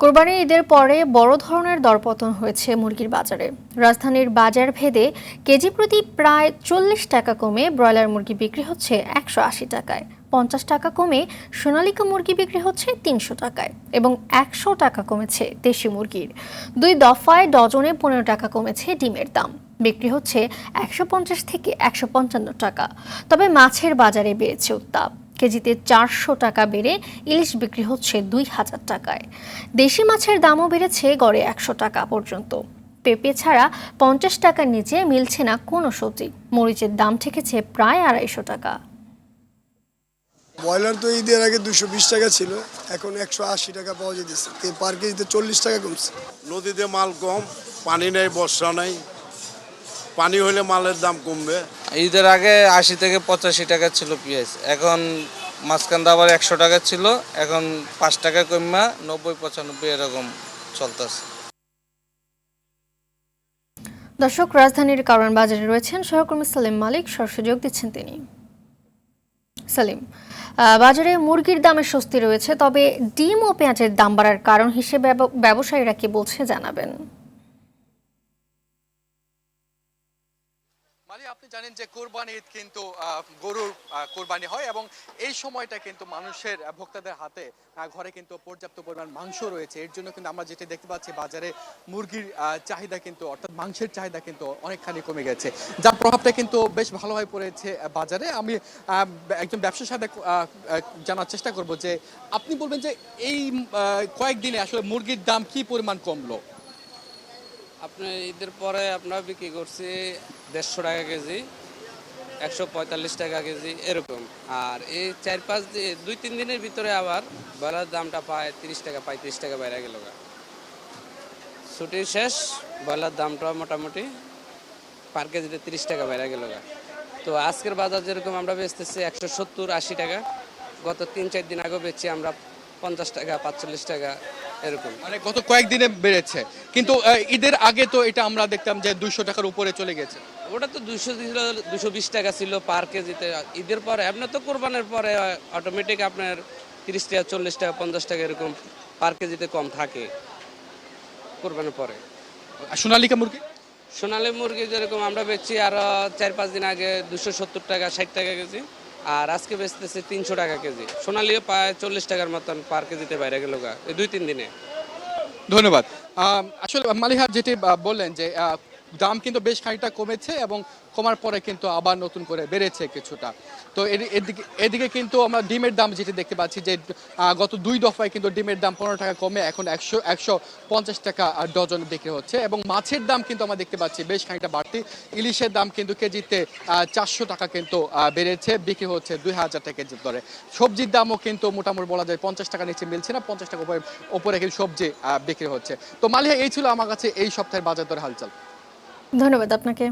কোরবানির ঈদের পরে বড় ধরনের দরপতন হয়েছে মুরগির বাজারে। রাজধানীর বাজার ভেদে কেজি প্রতি প্রায় 40 টাকা কমে ব্রয়লার মুরগি বিক্রি হচ্ছে 180 টাকায়, 50 টাকা কমে সোনালিকা মুরগি বিক্রি হচ্ছে 300 টাকায় এবং 100 টাকা কমেছে দেশি মুরগির। দুই দফায় ডজনে 15 টাকা কমেছে ডিমের দাম, বিক্রি হচ্ছে 150 থেকে 155 টাকা। তবে মাছের বাজারে বেড়েছে উত্তাপ, কেজিতে 400 টাকা বেড়ে ইলিশ বিক্রি হচ্ছে 2000 টাকায়। দেশি মাছের দামও বেড়েছে গড়ে 100 টাকা পর্যন্ত। পেঁপে ছাড়া 50 টাকার নিচে মিলছে না কোনো সবজি। মরিচের দাম ঠেকেছে প্রায় 250 টাকা। ব্রয়লার তো ঈদের আগে 220 টাকা ছিল, এখন 180 টাকা পাওয়া যেতেছে, পার কেজিতে 40 টাকা কমছে। নদীতে মাল কম, পানি নেই, বর্ষা নেই, পানি হলে মালের দাম কমবে। ঈদের আগে 80 থেকে 85 টাকা ছিল পেঁয়াজ, এখন মাঝখান আবার 100 টাকা ছিল, এখন 5 টাকা কমা 90-95 এরকম চলতেছে। দর্শক, রাজধানীর কারওয়ান বাজারে রয়েছেন সহকর্মী সালিম মালিক, সরাসরি যোগ দিচ্ছেন তিনি। সালিম, বাজারে মুরগির দামে স্বস্তি রয়েছে, তবে ডিম ও পেঁয়াজের দাম বাড়ার কারণ হিসেবে ব্যবসায়ীরা কি বলছে জানাবেন। আপনি জানেন যে কোরবানি ঈদ কিন্তু গরুর কোরবানি হয় এবং এই সময়টা কিন্তু মানুষের ভোক্তাদের হাতে ঘরে কিন্তু পর্যাপ্ত পরিমাণ মাংস রয়েছে। এর জন্য কিন্তু আমরা যেটা দেখতে পাচ্ছি বাজারে মুরগির চাহিদা কিন্তু অর্থাৎ মাংসের চাহিদা কিন্তু অনেকখানি কমে গেছে, যার প্রভাবটা কিন্তু বেশ ভালোভাবে পড়েছে বাজারে। আমি একজন ব্যবসার সাথে জানার চেষ্টা করব যে আপনি বলবেন যে এই কয়েকদিনে আসলে মুরগির দাম কি পরিমাণ কমলো। আপনার ঈদের পরে আপনার বিক্রি করছি 150 টাকা কেজি, 145 টাকা কেজি এরকম। আর এই 2-3 দিনের ভিতরে আবার ব্রয়লার দামটা পায় 30 টাকা 35 টাকা বাইরে গেল। ছুটি শেষ, ব্রয়লার দামটা মোটামুটি পার কেজিতে 30 টাকা বাইরে গেল। তো আজকের বাজার যেরকম আমরা বেচতেছি 170-80 টাকা, গত 3-4 দিন আগে বেচছি আমরা 50 টাকা 45 টাকা এরকম। মানে গত কয়েকদিনে বেড়েছে, কিন্তু ঈদের আগে তো এটা আমরা দেখতাম যে 200 টাকার উপরে চলে গেছে। ওটা তো 220 টাকা ছিল পার কেজিতে। ঈদের পরে আপনার তো কোরবানের পরে অটোমেটিক আপনার 30 টাকা 40 টাকা 50 টাকা এরকম পার কেজিতে কম থাকে কোরবানের পরে। সোনালিকা মুরগি মুরগি যেরকম আমরা বেচছি আরো 4-5 দিন আগে 270 টাকা 60 টাকা কেজি, আর আজকে বেচতেছে 300 টাকা কেজি। সোনালিও প্রায় 40 টাকার মতন পার কেজিতে বাইরে গেল এই 2-3 দিনে। ধন্যবাদ। আসলে মালিহা যেটি বললেন যে দাম কিন্তু বেশ খানিকটা কমেছে এবং কমার পরে কিন্তু আবার নতুন করে বেড়েছে কিছুটা। তো এদিকে কিন্তু আমরা ডিমের দাম যেটি দেখতে পাচ্ছি যে গত 2 দফায় কিন্তু ডিমের দাম 15 টাকা কমে এখন 150 টাকা ডজন বিক্রি হচ্ছে এবং মাছের দাম কিন্তু আমরা দেখতে পাচ্ছি বেশ খানিকটা বাড়তি। ইলিশের দাম কিন্তু কেজিতে 400 টাকা কিন্তু বেড়েছে, বিক্রি হচ্ছে 2000 টাকা কেজির দরে। সবজির দামও কিন্তু মোটামুটি বলা যায় 50 টাকা নিচে মিলছে না, 50 টাকা উপরে কিন্তু সবজি বিক্রি হচ্ছে। তো মালিহা, এই ছিল আমার কাছে এই সপ্তাহের বাজার দর হালচাল। ধন্যবাদ আপনাকে।